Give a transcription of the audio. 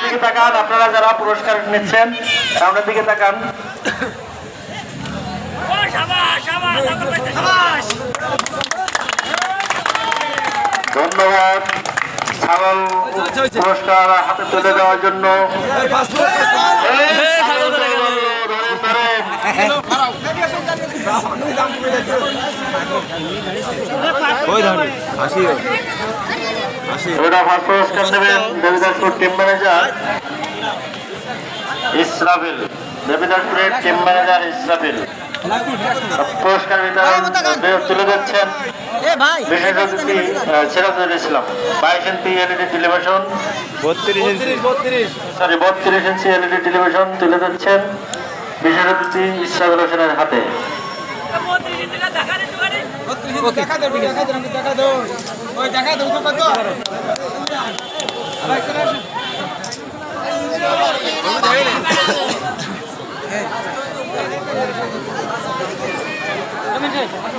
দিকে তাকান, আপনারা যারা পুরস্কার নিচ্ছেন সামনের দিকে তাকান। ধন্যবাদ। ছাগল পুরস্কার হাতে তুলে দেওয়ার জন্য পুরস্কার দেবেন দেবীদাসপুর টিম ম্যানেজার ইসরাফিল। দেবীদাসপুরের টিম ম্যানেজার ইসরাফিল পুরস্কার তুলে দিচ্ছেন। বিশেষ অতিথি Sirajul Islam 22 inch LED television 32 inch LED television তুলে দিচ্ছেন বিশেষ অতিথি ইসরাফিল হোসেনের হাতে।